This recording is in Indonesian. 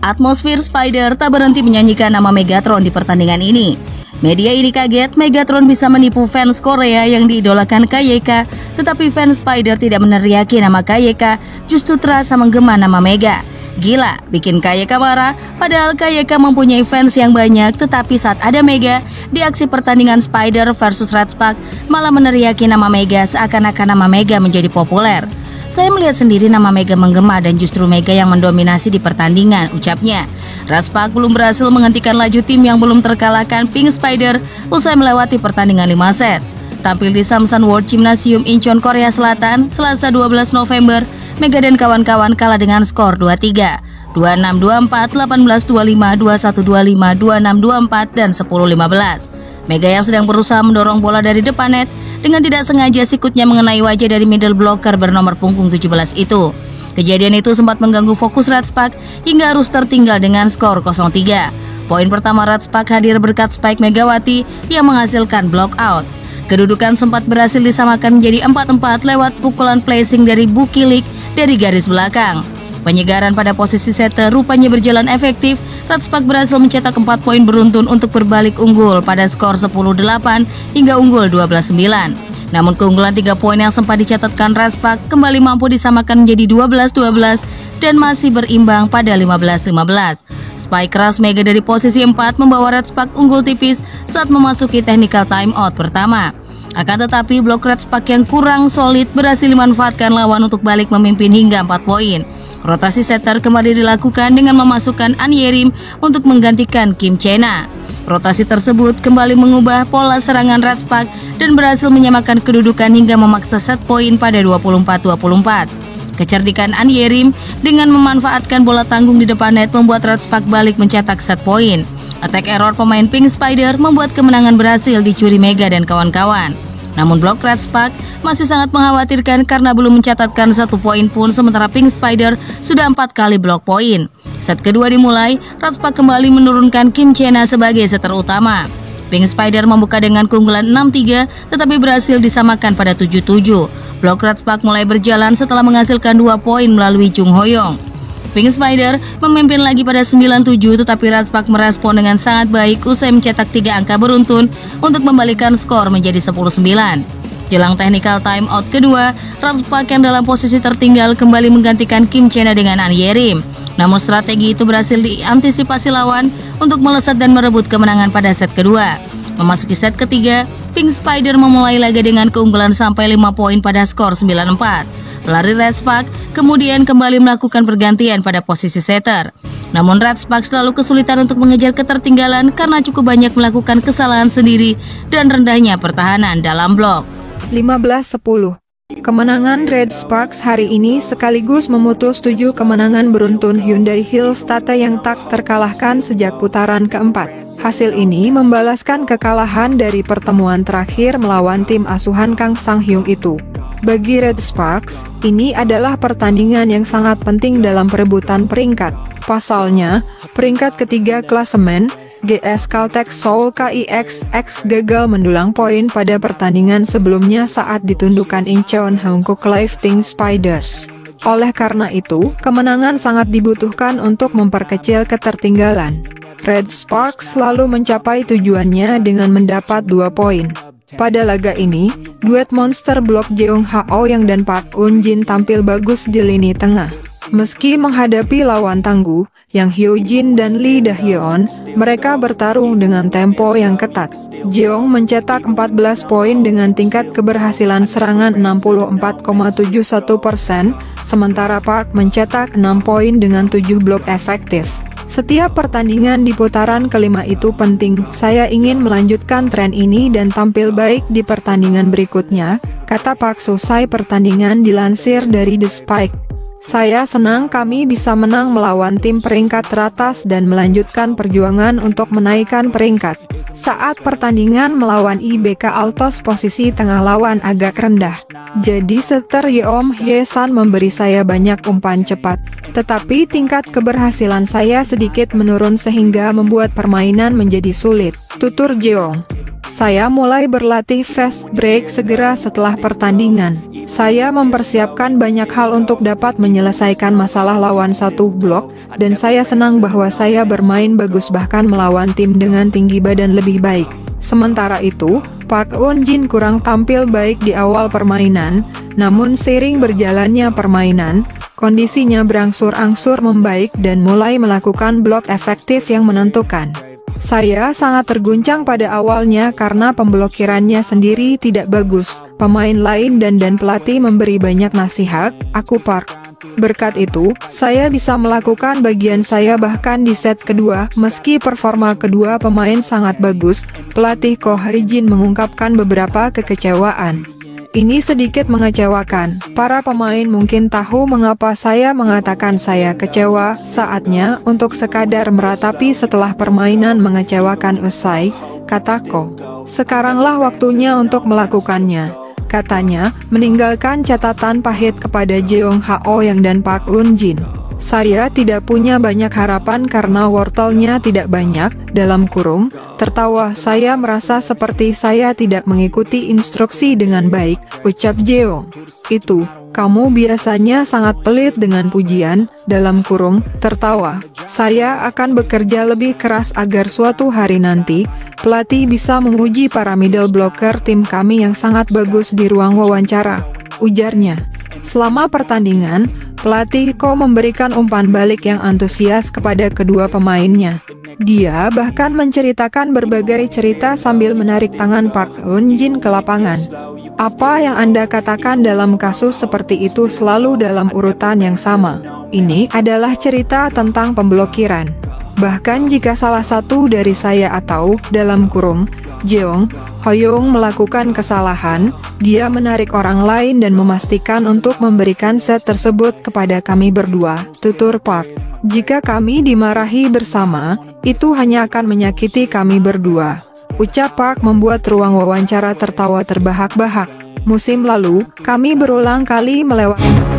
Atmosfer Spider tak berhenti menyanyikan nama Megatron di pertandingan ini. Media ini kaget Megatron bisa menipu fans Korea yang diidolakan KYK, tetapi fans Spider tidak meneriaki nama KYK, justru terasa menggema nama Mega. Gila, bikin KYK marah, padahal KYK mempunyai fans yang banyak, tetapi saat ada Mega, di aksi pertandingan Spider versus Red Spark, malah meneriaki nama Mega seakan-akan nama Mega menjadi populer. Saya melihat sendiri nama Mega menggema dan justru Mega yang mendominasi di pertandingan, ucapnya. Red Spark belum berhasil menghentikan laju tim yang belum terkalahkan Pink Spider usai melewati pertandingan 5 set. Tampil di Samsan World Gymnasium Incheon, Korea Selatan, Selasa 12 November, Mega dan kawan-kawan kalah dengan skor 2-3, 26-24, 18-25, 21-25, 26-24, dan 10-15. Mega yang sedang berusaha mendorong bola dari depan net, dengan tidak sengaja sikutnya mengenai wajah dari middle blocker bernomor punggung 17 itu. Kejadian itu sempat mengganggu fokus Red Spark hingga harus tertinggal dengan skor 0-3. Poin pertama Red Spark hadir berkat spike Megawati yang menghasilkan block out. Kedudukan sempat berhasil disamakan menjadi 4-4 lewat pukulan placing dari Bukilik dari garis belakang. Penyegaran pada posisi setter rupanya berjalan efektif. Red Spark berhasil mencetak 4 poin beruntun untuk berbalik unggul pada skor 10-8 hingga unggul 12-9. Namun keunggulan 3 poin yang sempat dicatatkan Red Spark kembali mampu disamakan menjadi 12-12 dan masih berimbang pada 15-15. Spike keras Mega dari posisi 4 membawa Red Spark unggul tipis saat memasuki technical timeout pertama. Akan tetapi blok Red Spark yang kurang solid berhasil dimanfaatkan lawan untuk balik memimpin hingga 4 poin. Rotasi setter kembali dilakukan dengan memasukkan An Yerim untuk menggantikan Kim Chena. Rotasi tersebut kembali mengubah pola serangan Red Spark dan berhasil menyamakan kedudukan hingga memaksa set poin pada 24-24. Kecerdikan An Yerim dengan memanfaatkan bola tanggung di depan net membuat Red Spark balik mencetak set poin. Attack error pemain Pink Spider membuat kemenangan berhasil dicuri Mega dan kawan-kawan. Namun blok Red Spark masih sangat mengkhawatirkan karena belum mencatatkan 1 poin pun, sementara Pink Spider sudah 4 kali blok poin. Set kedua dimulai, Red Spark kembali menurunkan Kim Chena sebagai setter utama. Pink Spider membuka dengan keunggulan 6-3 tetapi berhasil disamakan pada 7-7. Blok Red Spark mulai berjalan setelah menghasilkan 2 poin melalui Jung Hoyong. Pink Spider memimpin lagi pada 9-7 tetapi Red Spark merespon dengan sangat baik usai mencetak 3 angka beruntun untuk membalikan skor menjadi 10-9. Jelang technical timeout kedua, Red Spark yang dalam posisi tertinggal kembali menggantikan Kim Chena dengan An Yerim. Namun strategi itu berhasil diantisipasi lawan untuk melesat dan merebut kemenangan pada set kedua. Memasuki set ketiga, Pink Spider memulai laga dengan keunggulan sampai 5 poin pada skor 9-4. Pelari Red Spark kemudian kembali melakukan pergantian pada posisi setter. Namun Red Spark selalu kesulitan untuk mengejar ketertinggalan karena cukup banyak melakukan kesalahan sendiri dan rendahnya pertahanan dalam blok. 15-10. Kemenangan Red Sparks hari ini sekaligus memutus 7 kemenangan beruntun Hyundai Hills Tata yang tak terkalahkan sejak putaran keempat. Hasil ini membalaskan kekalahan dari pertemuan terakhir melawan tim asuhan Kang Sang-hyung itu. Bagi Red Sparks, ini adalah pertandingan yang sangat penting dalam perebutan peringkat. Pasalnya, peringkat ketiga klasemen, GS Caltech Seoul KIXX gagal mendulang poin pada pertandingan sebelumnya saat ditundukkan Incheon Hankook Live Pink Spiders. Oleh karena itu, kemenangan sangat dibutuhkan untuk memperkecil ketertinggalan. Red Sparks selalu mencapai tujuannya dengan mendapat 2 poin. Pada laga ini, duet monster blok Jeong Hao Yang dan Park Eun Jin tampil bagus di lini tengah. Meski menghadapi lawan tangguh, Yang Hyo Jin dan Lee Da-hyeon, mereka bertarung dengan tempo yang ketat. Jeong mencetak 14 poin dengan tingkat keberhasilan serangan 64,71%, sementara Park mencetak 6 poin dengan 7 blok efektif. Setiap pertandingan di putaran kelima itu penting. Saya ingin melanjutkan tren ini dan tampil baik di pertandingan berikutnya, kata Park selesai pertandingan dilansir dari The Spike. Saya senang kami bisa menang melawan tim peringkat teratas dan melanjutkan perjuangan untuk menaikkan peringkat. Saat pertandingan melawan IBK Altos posisi tengah lawan agak rendah. Jadi setter Yeom Hye-san memberi saya banyak umpan cepat. Tetapi tingkat keberhasilan saya sedikit menurun sehingga membuat permainan menjadi sulit, tutur Jeong. Saya mulai berlatih fast break segera setelah pertandingan. Saya mempersiapkan banyak hal untuk dapat menyelesaikan masalah lawan satu blok, dan saya senang bahwa saya bermain bagus bahkan melawan tim dengan tinggi badan lebih baik. Sementara itu, Park Eun-jin kurang tampil baik di awal permainan, namun seiring berjalannya permainan, kondisinya berangsur-angsur membaik dan mulai melakukan blok efektif yang menentukan. Saya sangat terguncang pada awalnya karena pemblokirannya sendiri tidak bagus. Pemain lain dan pelatih memberi banyak nasihat, aku Park. Berkat itu, saya bisa melakukan bagian saya bahkan di set kedua. Meski performa kedua pemain sangat bagus, pelatih Ko Hae-jin mengungkapkan beberapa kekecewaan. Ini sedikit mengecewakan. Para pemain mungkin tahu mengapa saya mengatakan saya kecewa. Saatnya untuk sekadar meratapi setelah permainan mengecewakan usai, kata Ko. Sekaranglah waktunya untuk melakukannya. Katanya, meninggalkan catatan pahit kepada Jeong Ha-oyang dan Park Eun-jin. Saya tidak punya banyak harapan karena wortelnya tidak banyak, dalam kurung, tertawa saya merasa seperti saya tidak mengikuti instruksi dengan baik, ucap Jeong. Itu, kamu biasanya sangat pelit dengan pujian, dalam kurung, tertawa. Saya akan bekerja lebih keras agar suatu hari nanti, pelatih bisa memuji para middle blocker tim kami yang sangat bagus di ruang wawancara, ujarnya. Selama pertandingan, pelatih Ko memberikan umpan balik yang antusias kepada kedua pemainnya. Dia bahkan menceritakan berbagai cerita sambil menarik tangan Park Eun-jin ke lapangan. Apa yang Anda katakan dalam kasus seperti itu selalu dalam urutan yang sama. Ini adalah cerita tentang pemblokiran. Bahkan jika salah satu dari saya atau, dalam kurung, Jeong Ha-oyang melakukan kesalahan, dia menarik orang lain dan memastikan untuk memberikan set tersebut kepada kami berdua, tutur Park. Jika kami dimarahi bersama, itu hanya akan menyakiti kami berdua. Ucap Park membuat ruang wawancara tertawa terbahak-bahak. Musim lalu, kami berulang kali melewati